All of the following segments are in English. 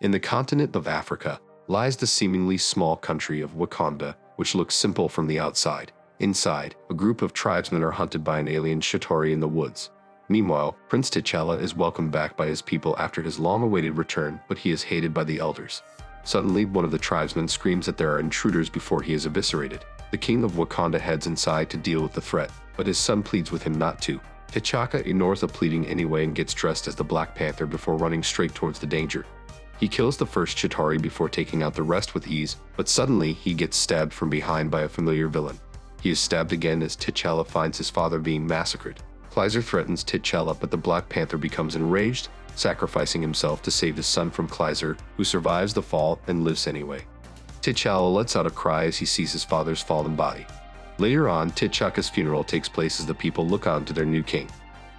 In the continent of Africa lies the seemingly small country of Wakanda, which looks simple from the outside. Inside, a group of tribesmen are hunted by an alien Chitauri in the woods. Meanwhile, Prince T'Challa is welcomed back by his people after his long-awaited return, but he is hated by the elders. Suddenly, one of the tribesmen screams that there are intruders before he is eviscerated. The king of Wakanda heads inside to deal with the threat, but his son pleads with him not to. T'Chaka ignores the pleading anyway and gets dressed as the Black Panther before running straight towards the danger. He kills the first Chitauri before taking out the rest with ease, but suddenly he gets stabbed from behind by a familiar villain. He is stabbed again as T'Challa finds his father being massacred. Kaiser threatens T'Challa, but the Black Panther becomes enraged, sacrificing himself to save his son from Kaiser, who survives the fall and lives anyway. T'Challa lets out a cry as he sees his father's fallen body. Later on, T'Chaka's funeral takes place as the people look on to their new king.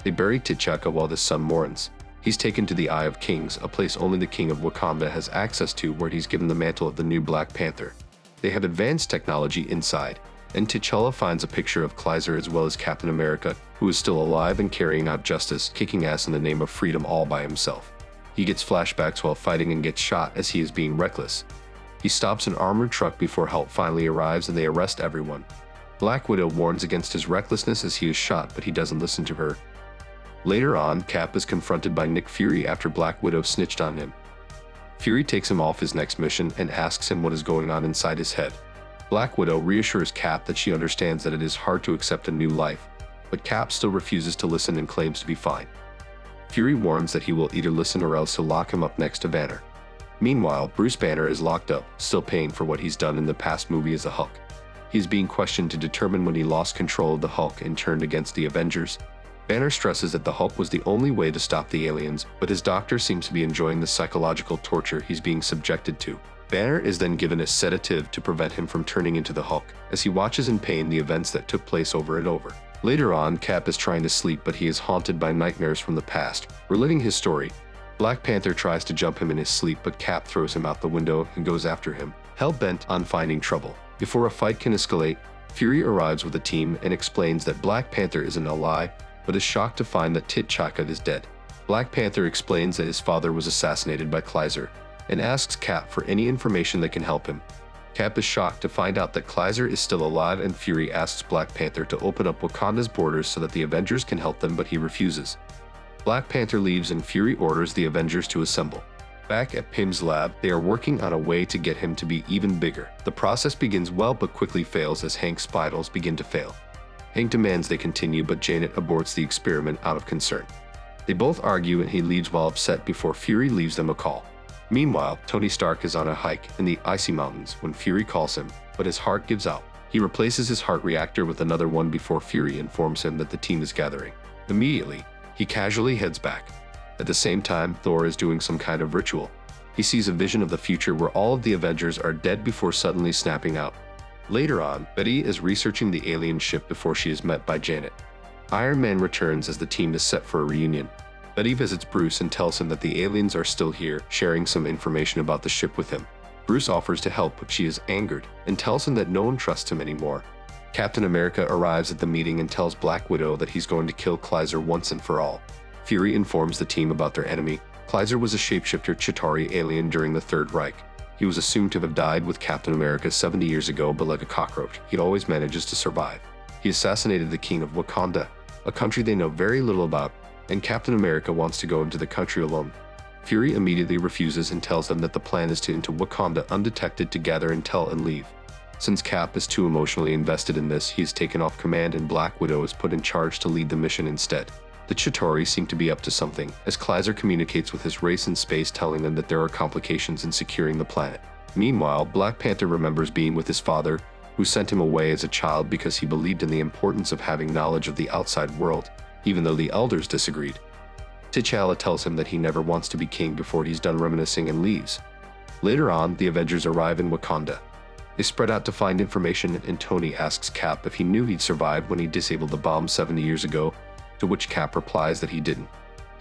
They bury T'Chaka while his son mourns. He's taken to the Eye of Kings, a place only the king of Wakanda has access to, where he's given the mantle of the new Black Panther. They have advanced technology inside, and T'Challa finds a picture of Kaiser as well as Captain America, who is still alive and carrying out justice, kicking ass in the name of freedom all by himself. He gets flashbacks while fighting and gets shot as he is being reckless. He stops an armored truck before help finally arrives and they arrest everyone. Black Widow warns against his recklessness as he is shot, but he doesn't listen to her. Later on, Cap is confronted by Nick Fury after Black Widow snitched on him. Fury takes him off his next mission and asks him what is going on inside his head. Black Widow reassures Cap that she understands that it is hard to accept a new life, but Cap still refuses to listen and claims to be fine. Fury warns that he will either listen or else he'll lock him up next to Banner. Meanwhile, Bruce Banner is locked up, still paying for what he's done in the past movie as a Hulk. He is being questioned to determine when he lost control of the Hulk and turned against the Avengers. Banner stresses that the Hulk was the only way to stop the aliens, but his doctor seems to be enjoying the psychological torture he's being subjected to. Banner is then given a sedative to prevent him from turning into the Hulk, as he watches in pain the events that took place over and over. Later on, Cap is trying to sleep, but he is haunted by nightmares from the past, reliving his story. Black Panther tries to jump him in his sleep, but Cap throws him out the window and goes after him, hell-bent on finding trouble. Before a fight can escalate, Fury arrives with a team and explains that Black Panther isn't a lie, but is shocked to find that T'Chaka is dead. Black Panther explains that his father was assassinated by Kaiser, and asks Cap for any information that can help him. Cap is shocked to find out that Kaiser is still alive, and Fury asks Black Panther to open up Wakanda's borders so that the Avengers can help them, but he refuses. Black Panther leaves and Fury orders the Avengers to assemble. Back at Pym's lab, they are working on a way to get him to be even bigger. The process begins well but quickly fails as Hank's vitals begin to fail. Hank demands they continue, but Janet aborts the experiment out of concern. They both argue and he leaves while upset before Fury leaves them a call. Meanwhile, Tony Stark is on a hike in the icy mountains when Fury calls him, but his heart gives out. He replaces his heart reactor with another one before Fury informs him that the team is gathering. Immediately, he casually heads back. At the same time, Thor is doing some kind of ritual. He sees a vision of the future where all of the Avengers are dead before suddenly snapping out. Later on, Betty is researching the alien ship before she is met by Janet. Iron Man returns as the team is set for a reunion. Betty visits Bruce and tells him that the aliens are still here, sharing some information about the ship with him. Bruce offers to help, but she is angered and tells him that no one trusts him anymore. Captain America arrives at the meeting and tells Black Widow that he's going to kill Kaiser once and for all. Fury informs the team about their enemy. Kaiser was a shapeshifter Chitauri alien during the Third Reich. He was assumed to have died with Captain America 70 years ago, but like a cockroach, he always manages to survive. He assassinated the king of Wakanda, a country they know very little about, and Captain America wants to go into the country alone. Fury immediately refuses and tells them that the plan is to enter Wakanda undetected to gather intel and leave. Since Cap is too emotionally invested in this, he is taken off command and Black Widow is put in charge to lead the mission instead. The Chitauri seem to be up to something, as Kaiser communicates with his race in space, telling them that there are complications in securing the planet. Meanwhile, Black Panther remembers being with his father, who sent him away as a child because he believed in the importance of having knowledge of the outside world, even though the elders disagreed. T'Challa tells him that he never wants to be king before he's done reminiscing and leaves. Later on, the Avengers arrive in Wakanda. They spread out to find information, and Tony asks Cap if he knew he'd survived when he disabled the bomb 70 years ago, to which Cap replies that he didn't.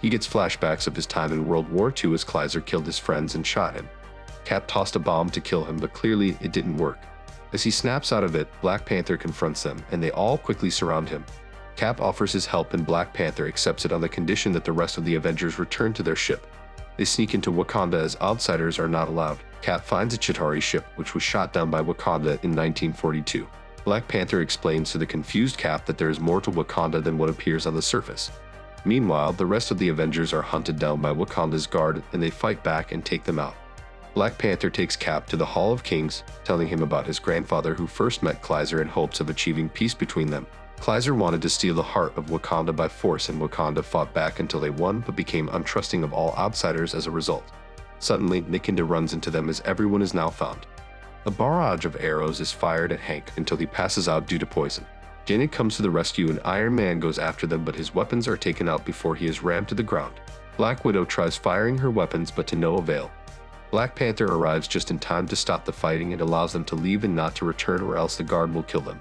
He gets flashbacks of his time in World War II as Kaiser killed his friends and shot him. Cap tossed a bomb to kill him, but clearly it didn't work. As he snaps out of it, Black Panther confronts them, and they all quickly surround him. Cap offers his help and Black Panther accepts it on the condition that the rest of the Avengers return to their ship. They sneak into Wakanda as outsiders are not allowed. Cap finds a Chitauri ship which was shot down by Wakanda in 1942. Black Panther explains to the confused Cap that there is more to Wakanda than what appears on the surface. Meanwhile, the rest of the Avengers are hunted down by Wakanda's guard and they fight back and take them out. Black Panther takes Cap to the Hall of Kings, telling him about his grandfather who first met Kaiser in hopes of achieving peace between them. Kaiser wanted to steal the heart of Wakanda by force and Wakanda fought back until they won but became untrusting of all outsiders as a result. Suddenly, Wakanda runs into them as everyone is now found. A barrage of arrows is fired at Hank until he passes out due to poison. Janet comes to the rescue and Iron Man goes after them but his weapons are taken out before he is rammed to the ground. Black Widow tries firing her weapons but to no avail. Black Panther arrives just in time to stop the fighting and allows them to leave and not to return or else the guard will kill them.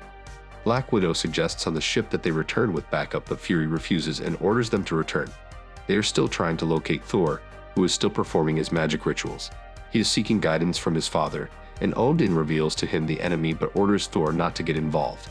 Black Widow suggests on the ship that they return with backup but Fury refuses and orders them to return. They are still trying to locate Thor, who is still performing his magic rituals. He is seeking guidance from his father, and Odin reveals to him the enemy but orders Thor not to get involved.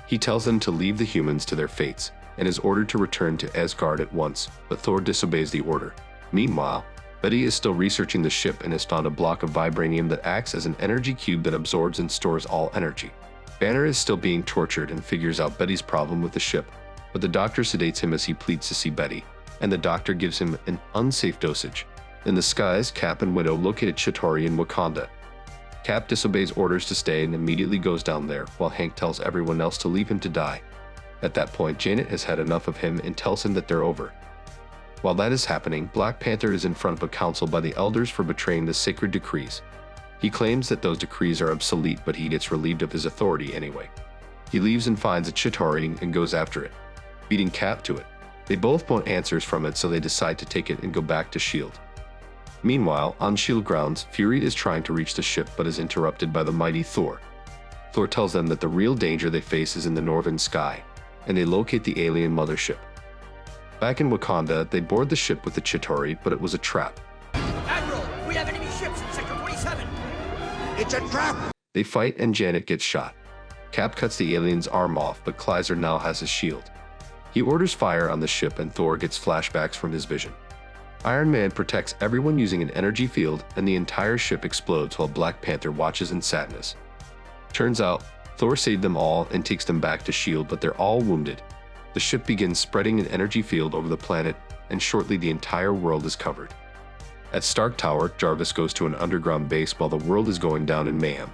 He tells them to leave the humans to their fates, and is ordered to return to Asgard at once, but Thor disobeys the order. Meanwhile, Betty is still researching the ship and has found a block of vibranium that acts as an energy cube that absorbs and stores all energy. Banner is still being tortured and figures out Betty's problem with the ship, but the doctor sedates him as he pleads to see Betty, and the doctor gives him an unsafe dosage. In the skies, Cap and Widow locate Chitauri in Wakanda. Cap disobeys orders to stay and immediately goes down there, while Hank tells everyone else to leave him to die. At that point, Janet has had enough of him and tells him that they're over. While that is happening, Black Panther is in front of a council by the elders for betraying the sacred decrees. He claims that those decrees are obsolete, but he gets relieved of his authority anyway. He leaves and finds a Chitauri and goes after it, beating Cap to it. They both want answers from it, so they decide to take it and go back to S.H.I.E.L.D. Meanwhile, on S.H.I.E.L.D. grounds, Fury is trying to reach the ship but is interrupted by the mighty Thor. Thor tells them that the real danger they face is in the northern sky, and they locate the alien mothership. Back in Wakanda, they board the ship with the Chitauri, but it was a trap. Admiral, we have enemy ships in Sector 47. It's a trap! They fight and Janet gets shot. Cap cuts the alien's arm off, but Kaiser now has his shield. He orders fire on the ship and Thor gets flashbacks from his vision. Iron Man protects everyone using an energy field and the entire ship explodes while Black Panther watches in sadness. Turns out, Thor saved them all and takes them back to S.H.I.E.L.D., but they're all wounded. The ship begins spreading an energy field over the planet, and shortly the entire world is covered. At Stark Tower, Jarvis goes to an underground base while the world is going down in mayhem.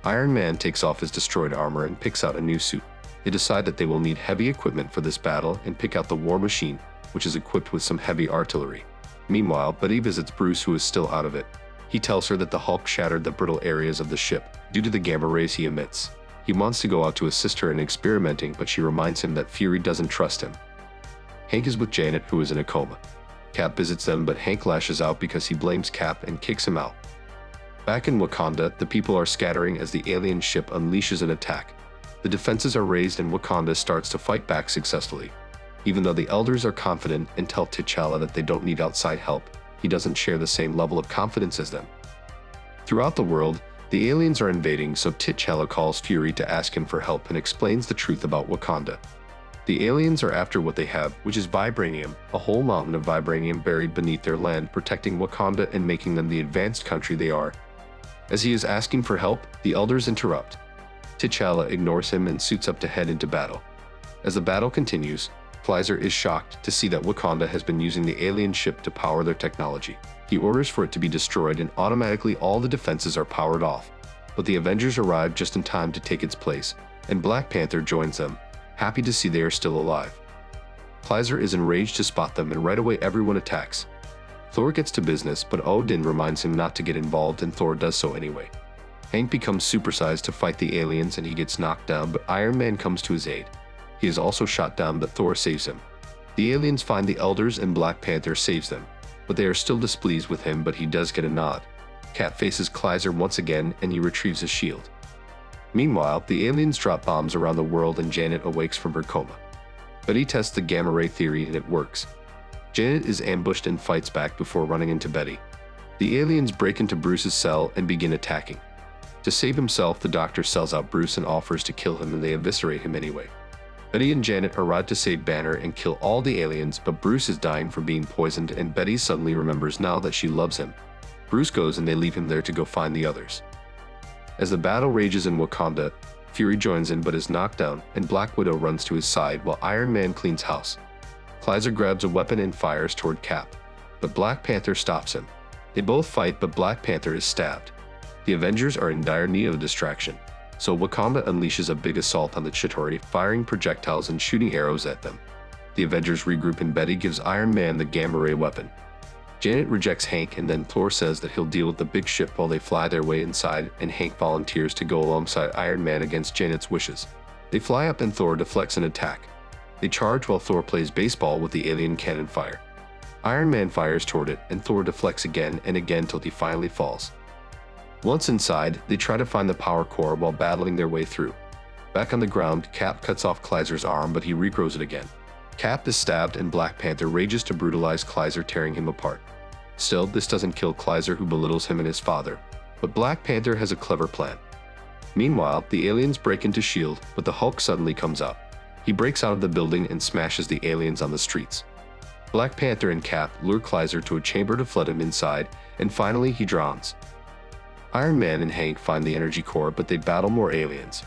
Iron Man takes off his destroyed armor and picks out a new suit. They decide that they will need heavy equipment for this battle and pick out the War Machine, which is equipped with some heavy artillery. Meanwhile, Betty visits Bruce, who is still out of it. He tells her that the Hulk shattered the brittle areas of the ship due to the gamma rays he emits. He wants to go out to assist her in experimenting, but she reminds him that Fury doesn't trust him. Hank is with Janet, who is in a coma. Cap visits them, but Hank lashes out because he blames Cap and kicks him out. Back in Wakanda, the people are scattering as the alien ship unleashes an attack. The defenses are raised and Wakanda starts to fight back successfully. Even though the elders are confident and tell T'Challa that they don't need outside help, he doesn't share the same level of confidence as them. Throughout the world, the aliens are invading, so T'Challa calls Fury to ask him for help and explains the truth about Wakanda. The aliens are after what they have, which is vibranium, a whole mountain of vibranium buried beneath their land, protecting Wakanda and making them the advanced country they are. As he is asking for help, the elders interrupt. T'Challa ignores him and suits up to head into battle. As the battle continues, Kaiser is shocked to see that Wakanda has been using the alien ship to power their technology. He orders for it to be destroyed and automatically all the defenses are powered off. But the Avengers arrive just in time to take its place, and Black Panther joins them, happy to see they are still alive. Kaiser is enraged to spot them and right away everyone attacks. Thor gets to business, but Odin reminds him not to get involved and Thor does so anyway. Hank becomes supersized to fight the aliens and he gets knocked down, but Iron Man comes to his aid. He is also shot down, but Thor saves him. The aliens find the elders and Black Panther saves them, but they are still displeased with him, but he does get a nod. Cap faces Kaiser once again and he retrieves his shield. Meanwhile, the aliens drop bombs around the world and Janet awakes from her coma. Betty tests the gamma ray theory and it works. Janet is ambushed and fights back before running into Betty. The aliens break into Bruce's cell and begin attacking. To save himself, the doctor sells out Bruce and offers to kill him and they eviscerate him anyway. Betty and Janet arrive to save Banner and kill all the aliens, but Bruce is dying from being poisoned and Betty suddenly remembers now that she loves him. Bruce goes and they leave him there to go find the others. As the battle rages in Wakanda, Fury joins in but is knocked down, and Black Widow runs to his side while Iron Man cleans house. Kaiser grabs a weapon and fires toward Cap, but Black Panther stops him. They both fight, but Black Panther is stabbed. The Avengers are in dire need of a distraction, so Wakanda unleashes a big assault on the Chitauri, firing projectiles and shooting arrows at them. The Avengers regroup and Betty gives Iron Man the gamma ray weapon. Janet rejects Hank, and then Thor says that he'll deal with the big ship while they fly their way inside, and Hank volunteers to go alongside Iron Man against Janet's wishes. They fly up and Thor deflects an attack. They charge while Thor plays baseball with the alien cannon fire. Iron Man fires toward it, and Thor deflects again and again till he finally falls. Once inside, they try to find the power core while battling their way through. Back on the ground, Cap cuts off Kaiser's arm, but he regrows it again. Cap is stabbed and Black Panther rages to brutalize Kaiser, tearing him apart. Still, this doesn't kill Kaiser, who belittles him and his father, but Black Panther has a clever plan. Meanwhile, the aliens break into S.H.I.E.L.D., but the Hulk suddenly comes out. He breaks out of the building and smashes the aliens on the streets. Black Panther and Cap lure Kaiser to a chamber to flood him inside, and finally he drowns. Iron Man and Hank find the energy core, but they battle more aliens.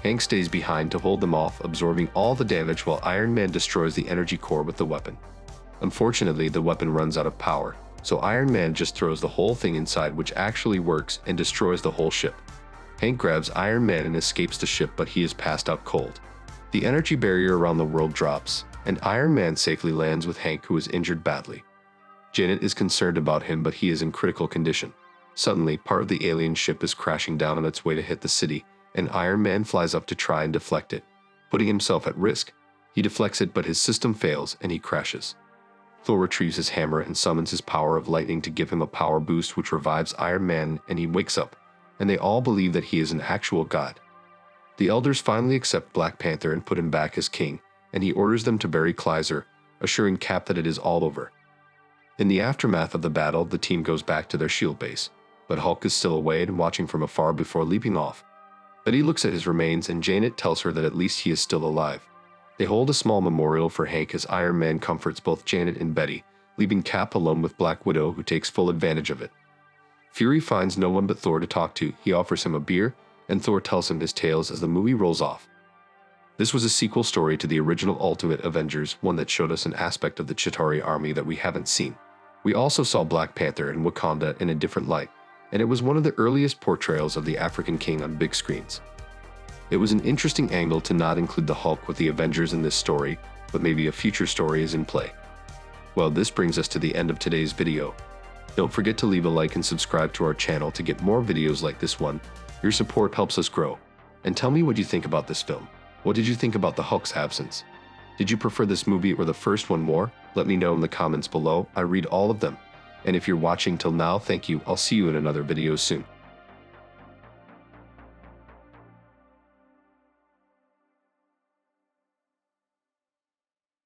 Hank stays behind to hold them off, absorbing all the damage while Iron Man destroys the energy core with the weapon. Unfortunately, the weapon runs out of power, so Iron Man just throws the whole thing inside, which actually works and destroys the whole ship. Hank grabs Iron Man and escapes the ship, but he is passed out cold. The energy barrier around the world drops, and Iron Man safely lands with Hank, who is injured badly. Janet is concerned about him, but he is in critical condition. Suddenly, part of the alien ship is crashing down on its way to hit the city, and Iron Man flies up to try and deflect it, putting himself at risk. He deflects it, but his system fails and he crashes. Thor retrieves his hammer and summons his power of lightning to give him a power boost, which revives Iron Man, and he wakes up, and they all believe that he is an actual god. The elders finally accept Black Panther and put him back as king, and he orders them to bury Kaiser, assuring Cap that it is all over. In the aftermath of the battle, the team goes back to their S.H.I.E.L.D. base, but Hulk is still away and watching from afar before leaping off. Betty looks at his remains, and Janet tells her that at least he is still alive. They hold a small memorial for Hank as Iron Man comforts both Janet and Betty, leaving Cap alone with Black Widow, who takes full advantage of it. Fury finds no one but Thor to talk to. He offers him a beer, and Thor tells him his tales as the movie rolls off. This was a sequel story to the original Ultimate Avengers, one that showed us an aspect of the Chitauri army that we haven't seen. We also saw Black Panther and Wakanda in a different light, and it was one of the earliest portrayals of the African king on big screens. It was an interesting angle to not include the Hulk with the Avengers in this story, but maybe a future story is in play. Well, this brings us to the end of today's video. Don't forget to leave a like and subscribe to our channel to get more videos like this one. Your support helps us grow. And tell me what you think about this film. What did you think about the Hulk's absence? Did you prefer this movie or the first one more? Let me know in the comments below. I read all of them. And if you're watching till now, thank you. I'll see you in another video soon.